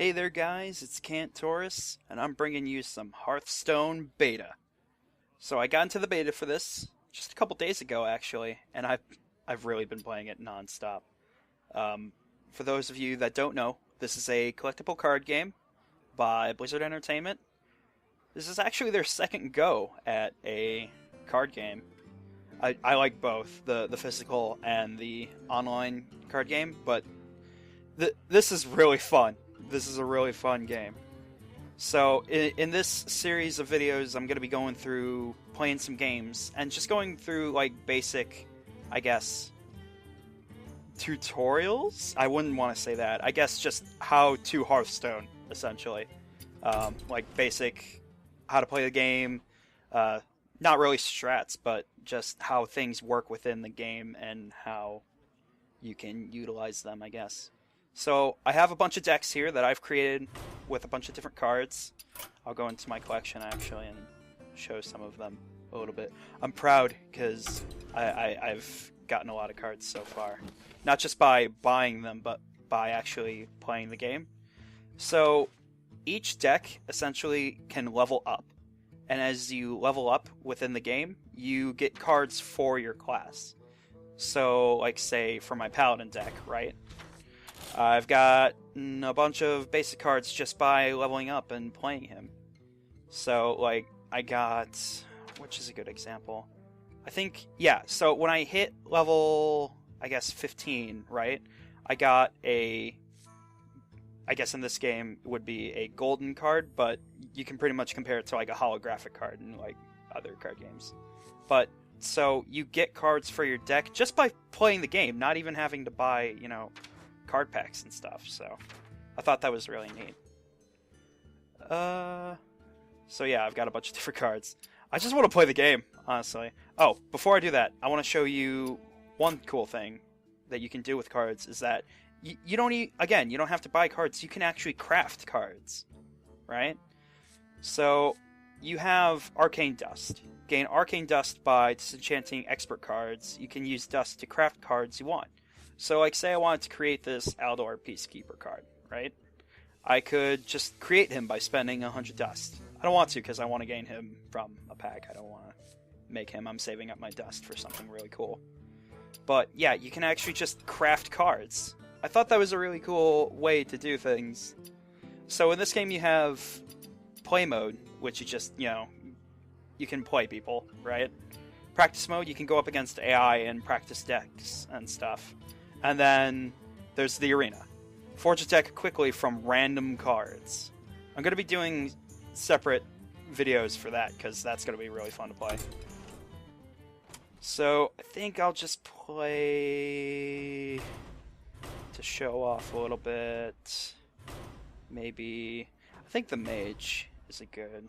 Hey there guys, it's Cantoris, and I'm bringing you some Hearthstone beta. So I got into the beta for this just a couple days ago actually, and I've really been playing it nonstop. For those of you that don't know, this is a collectible card game by Blizzard Entertainment. This is actually their second go at a card game. I like both, the physical and the online card game, but this is really fun. This is a really fun game. So in this series of videos, I'm going to be going through playing some games and just going through like basic, I guess, tutorials? I wouldn't want to say that. I guess just how to Hearthstone, essentially. Like basic how to play the game, not really strats, but just how things work within the game and how you can utilize them, I guess. So I have a bunch of decks here that I've created with a bunch of different cards. I'll go into my collection actually and show some of them a little bit. I'm proud because I've gotten a lot of cards so far. Not just by buying them, but by actually playing the game. So each deck essentially can level up. And as you level up within the game, you get cards for your class. So like say for my Paladin deck, right? I've got a bunch of basic cards just by leveling up and playing him. So, like, I got... which is a good example? I think, yeah, so when I hit level, I guess, 15, right? I got a... I guess in this game it would be a golden card, but you can pretty much compare it to, like, a holographic card in, like, other card games. But, so, you get cards for your deck just by playing the game, not even having to buy, you know, card packs and stuff, so I thought that was really neat. So yeah, I've got a bunch of different cards. I just want to play the game, honestly. Oh, before I do that, I want to show you one cool thing that you can do with cards is that you don't again, you don't have to buy cards, you can actually craft cards, right? So you have Arcane Dust. Gain Arcane Dust by disenchanting expert cards. You can use dust to craft cards you want. So, like, say I wanted to create this Aldor Peacekeeper card, right? I could just create him by spending 100 dust. I don't want to because I want to gain him from a pack. I don't want to make him. I'm saving up my dust for something really cool. But, yeah, you can actually just craft cards. I thought that was a really cool way to do things. So, in this game, you have play mode, which you just, you know, you can play people, right? Practice mode, you can go up against AI and practice decks and stuff. And then there's the arena. Forge a deck quickly from random cards. I'm going to be doing separate videos for that because that's going to be really fun to play. So I think I'll just play to show off a little bit. Maybe, I think the mage is a good...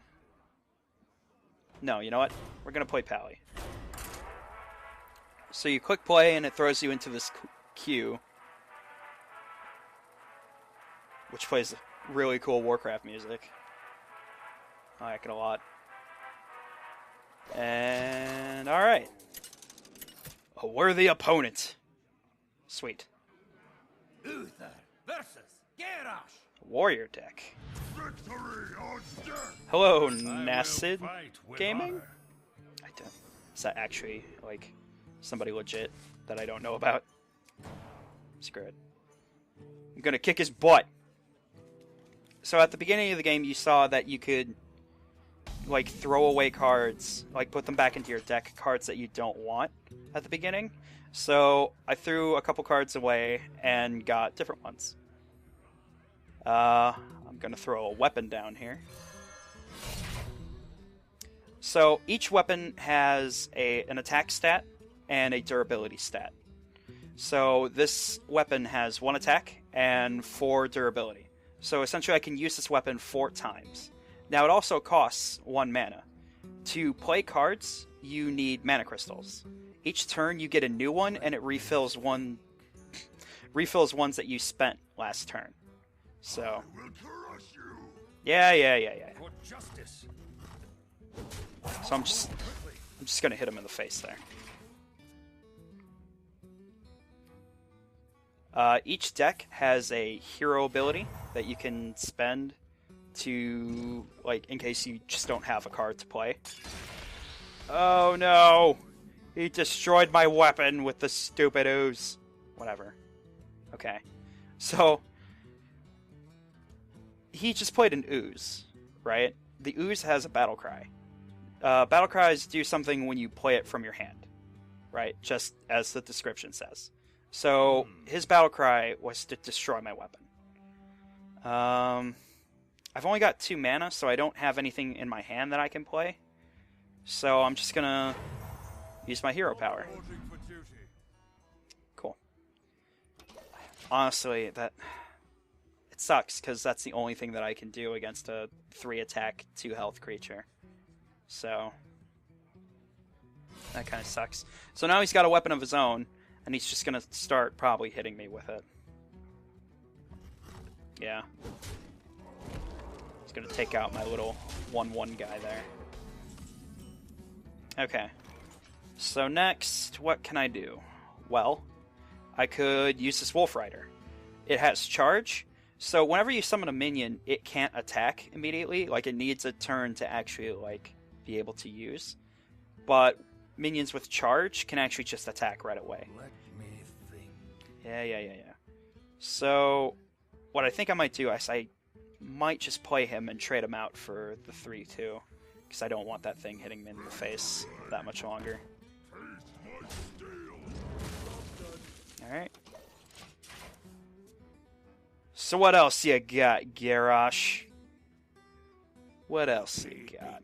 No, you know what? We're going to play Pally. So you click play and it throws you into this queue, which plays really cool Warcraft music. I like it a lot. And alright. A worthy opponent. Sweet. Uther versus Garrosh. Warrior deck. Hello, Nacid Gaming? I don't... Is that actually, like, somebody legit that I don't know about? Screw it. I'm gonna kick his butt. So at the beginning of the game, you saw that you could, like, throw away cards, like, put them back into your deck, cards that you don't want at the beginning. So I threw a couple cards away and got different ones. I'm gonna throw a weapon down here. So each weapon has an attack stat and a durability stat. So this weapon has 1 attack and 4 durability. So essentially I can use this weapon 4 times. Now it also costs 1 mana. To play cards, you need mana crystals. Each turn you get a new one and it refills ones that you spent last turn. So yeah. So I'm just gonna hit him in the face there. Each deck has a hero ability that you can spend to, like, in case you just don't have a card to play. Oh no! He destroyed my weapon with the stupid ooze. Whatever. Okay. So, he just played an ooze, right? The ooze has a battle cry. Battle cries do something when you play it from your hand, right? Just as the description says. So, his battle cry was to destroy my weapon. I've only got 2 mana, so I don't have anything in my hand that I can play. So I'm just gonna use my hero power. Cool. Honestly, it sucks, because that's the only thing that I can do against a 3-attack, 2-health creature. So, that kind of sucks. So now he's got a weapon of his own, and he's just gonna start probably hitting me with it. Yeah. He's gonna take out my little 1/1 guy there. Okay. So next, what can I do? Well, I could use this Wolf Rider. It has charge, so whenever you summon a minion, it can't attack immediately. Like, it needs a turn to actually, like, be able to use. But minions with charge can actually just attack right away. Let me think. Yeah. So, what I think I might do is I might just play him and trade him out for the 3/2. Because I don't want that thing hitting me in the face that much longer. Alright. So what else you got, Garrosh? What else you got?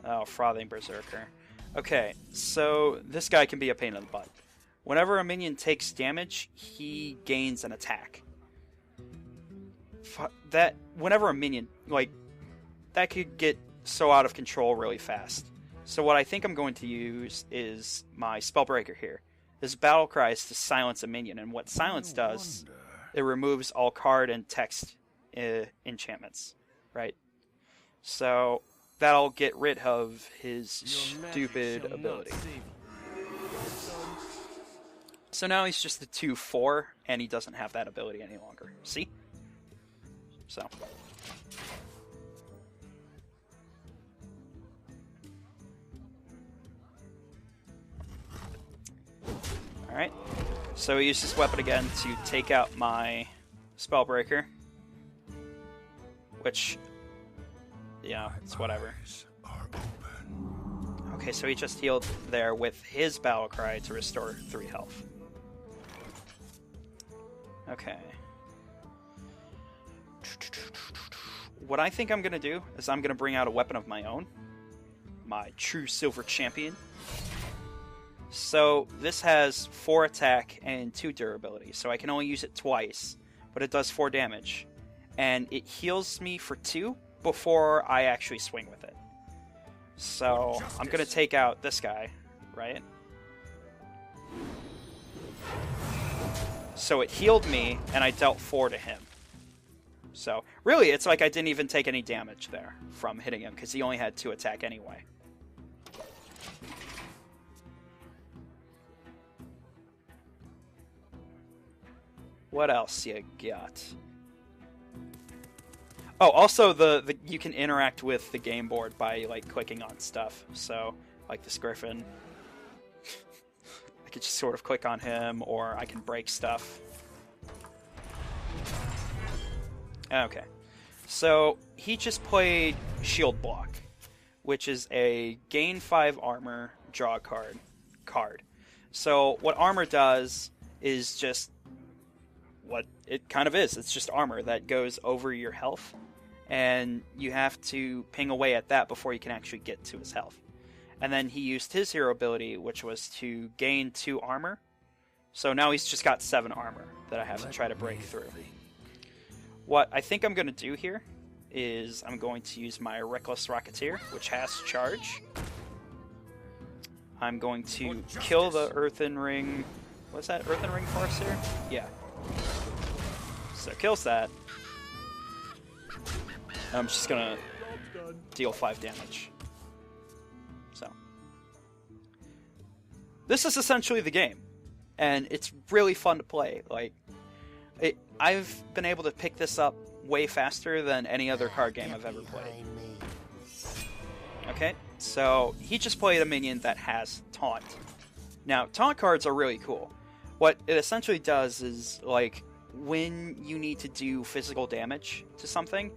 Oh, Frothing Berserker. Okay, so this guy can be a pain in the butt. Whenever a minion takes damage, he gains an attack. Whenever a minion, like, that could get so out of control really fast. So what I think I'm going to use is my Spellbreaker here. This battle cry is to silence a minion, and what silence does, it removes all card and text enchantments, right? So that'll get rid of his stupid ability. So now he's just a 2/4, and he doesn't have that ability any longer. See? So. Alright. So we use this weapon again to take out my Spellbreaker. Which, yeah, it's whatever. Okay, so he just healed there with his battle cry to restore 3 health. Okay. What I think I'm going to do is I'm going to bring out a weapon of my own. My True Silver Champion. So this has 4 attack and 2 durability, so I can only use it twice, but it does 4 damage. And it heals me for 2 before I actually swing with it. So I'm going to take out this guy, right? So it healed me, and I dealt 4 to him. So really, it's like I didn't even take any damage there from hitting him, because he only had 2 attack anyway. What else you got? Oh, also you can interact with the game board by, like, clicking on stuff. So, like this Griffin, I could just sort of click on him, or I can break stuff. Okay, so he just played Shield Block, which is a gain 5 armor, draw a card. So what armor does is just what it kind of is. It's just armor that goes over your health, and you have to ping away at that before you can actually get to his health. And then he used his hero ability, which was to gain 2 armor. So now he's just got 7 armor that I have to try to break through. What I think I'm going to do here is I'm going to use my Reckless Rocketeer, which has charge. I'm going to kill the Earthen Ring. What's that? Earthen Ring Forester? Yeah. So kills that. I'm just going to deal 5 damage. So. This is essentially the game. and it's really fun to play. Like, I've been able to pick this up way faster than any other card game I've ever played. Okay, so he just played a minion that has Taunt. Now, Taunt cards are really cool. What it essentially does is, like, when you need to do physical damage to something,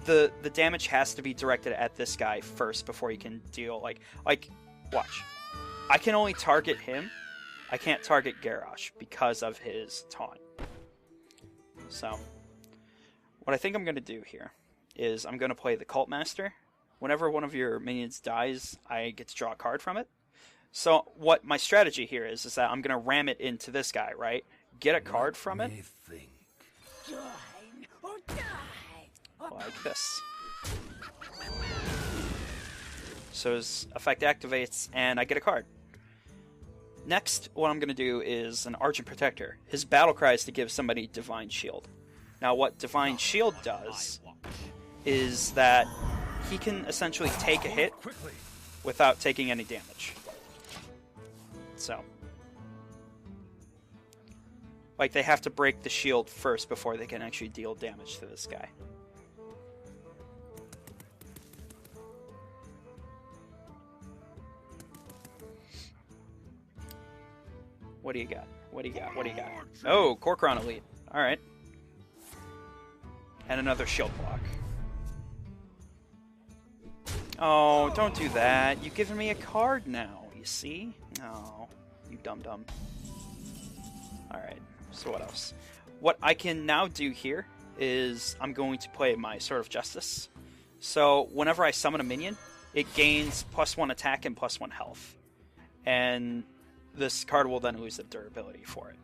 the damage has to be directed at this guy first before you can deal, like, watch. I can only target him. I can't target Garrosh because of his Taunt. So, what I think I'm going to do here is I'm going to play the Cult Master. Whenever one of your minions dies, I get to draw a card from it. So what my strategy here is that I'm going to ram it into this guy, right? Get a card from it. Like this. So his effect activates, and I get a card. Next, what I'm going to do is an Argent Protector. His battle cry is to give somebody Divine Shield. Now what Divine Shield does is that he can essentially take a hit without taking any damage. So, like, they have to break the shield first before they can actually deal damage to this guy. What do you got? What do you got? What do you got? Oh, Corcoran Elite. Alright. And another shield block. Oh, don't do that. You've given me a card now, you see? Oh, you dum-dum. Alright, so what else? What I can now do here is I'm going to play my Sword of Justice. So whenever I summon a minion, it gains +1 attack and +1 health. And this card will then lose the durability for it.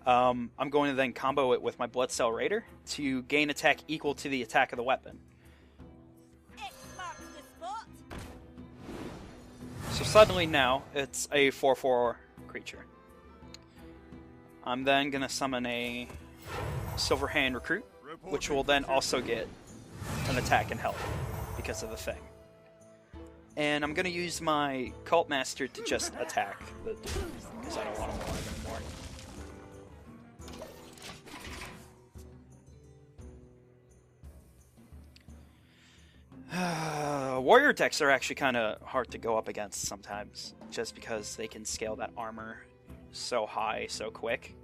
I'm going to then combo it with my Bloodcell Raider to gain attack equal to the attack of the weapon. So suddenly now, it's a 4/4 creature. I'm then going to summon a Silverhand Recruit, which will then also get an attack and health because of the thing. And I'm going to use my Cult Master to just attack the dude, because I don't want him alive anymore. Warrior decks are actually kind of hard to go up against sometimes, just because they can scale that armor so high so quick,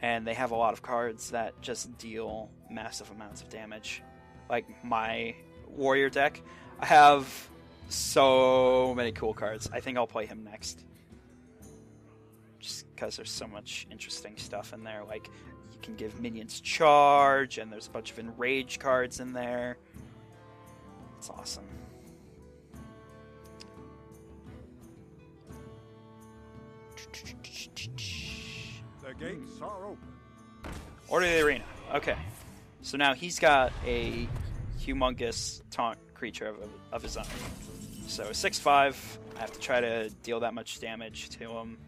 and they have a lot of cards that just deal massive amounts of damage. Like my Warrior deck, I have so many cool cards. I think I'll play him next, just because there's so much interesting stuff in there. Like, you can give minions charge, and there's a bunch of enrage cards in there. It's awesome. The gates are open. Order of the Arena. Okay. So now he's got a humongous taunt creature of his own. So 6/5. I have to try to deal that much damage to him.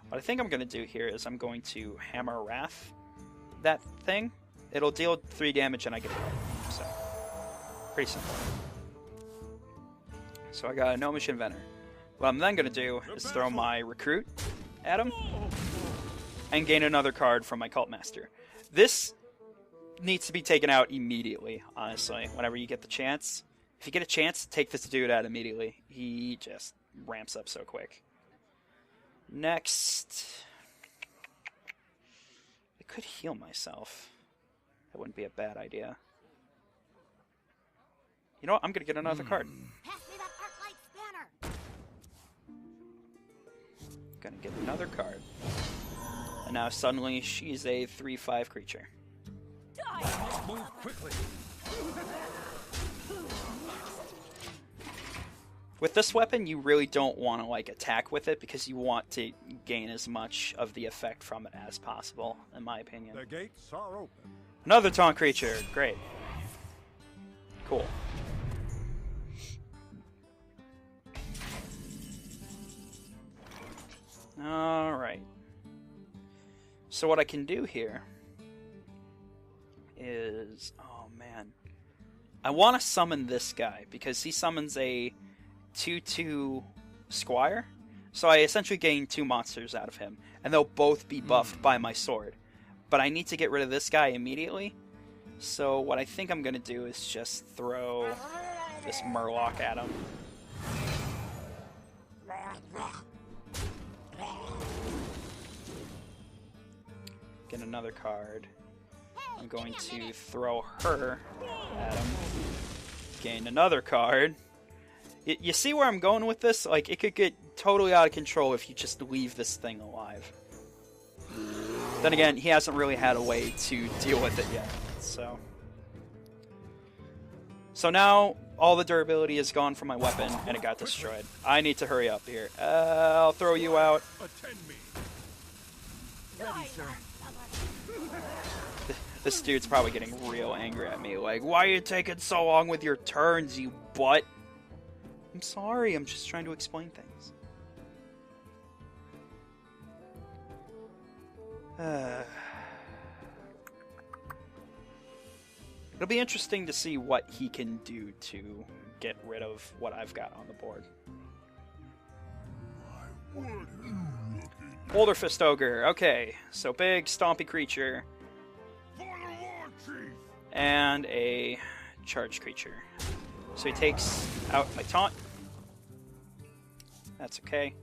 What I think I'm going to do here is I'm going to Hammer Wrath that thing. It'll deal 3 damage and I get a card. So, pretty simple. So I got a Gnomish Inventor. What I'm then going to do is throw my Recruit at him and gain another card from my Cult Master. This needs to be taken out immediately, honestly, whenever you get the chance. If you get a chance, take this dude out immediately. He just ramps up so quick. Next, I could heal myself. That wouldn't be a bad idea. You know what? I'm going to get another card. Pass me that Arclight Spanner. Gonna get another card. And now suddenly she's a 3/5 creature. Move quickly. With this weapon, you really don't want to like attack with it because you want to gain as much of the effect from it as possible, in my opinion. The gates are open. Another taunt creature. Great. Cool. Alright. So what I can do here is... Oh, man. I want to summon this guy because he summons a 2/2 Squire. So I essentially gain 2 monsters out of him, and they'll both be buffed by my sword. But I need to get rid of this guy immediately. So what I think I'm going to do is just throw this Murloc at him. Get another card. I'm going to throw her at him. Gain another card. You see where I'm going with this? Like, it could get totally out of control if you just leave this thing alive. Then again, he hasn't really had a way to deal with it yet. So now, all the durability is gone from my weapon, and it got destroyed. I need to hurry up here. I'll throw you out. Attend me. Ready, sir. This dude's probably getting real angry at me. Like, why are you taking so long with your turns, you butt? I'm sorry, I'm just trying to explain things. It'll be interesting to see what he can do to get rid of what I've got on the board. Boulder Fist Ogre. Okay, so big, stompy creature. And a charged creature. So he takes out my taunt. That's okay.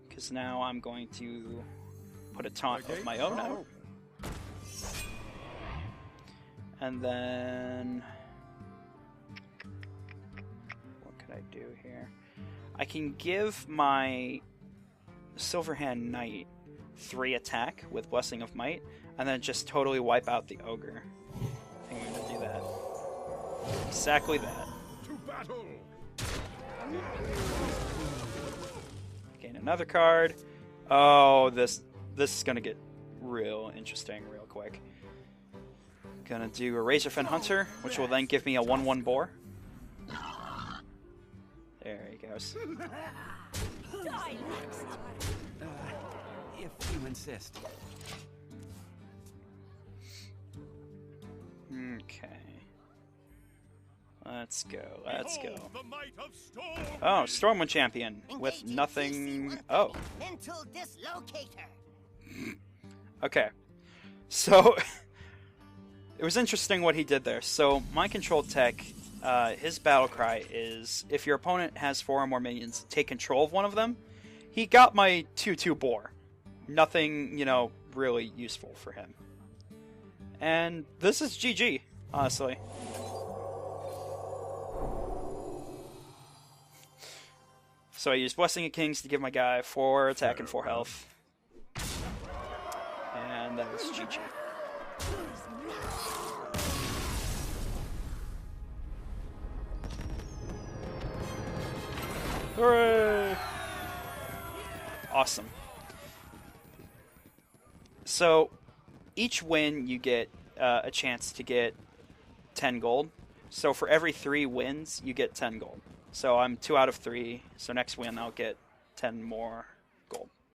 Because now I'm going to put a taunt of my own out. And then... what could I do here? I can give my Silverhand Knight 3 attack with Blessing of Might, and then just totally wipe out the Ogre. I think I'm going to do that. Exactly that. To battle. Gain another card. Oh, this is going to get real interesting real quick. Gonna do a Razorfen Hunter, which will then give me a 1/1 boar. There he goes. If you insist. Okay. Let's go. Let's go. The might of Storm. Oh, Stormwind Champion with nothing. Oh. Mental dislocator. Okay. So it was interesting what he did there. So my control tech, his battle cry is if your opponent has 4 or more minions, take control of one of them. He got my 2/2 boar. Nothing, you know, really useful for him. And this is GG, honestly. So I used Blessing of Kings to give my guy 4 attack and 4 health. And that was GG. Hooray! Awesome. So, each win you get a chance to get 10 gold. So for every 3 wins, you get 10 gold. So I'm 2 out of 3. So next win I'll get 10 more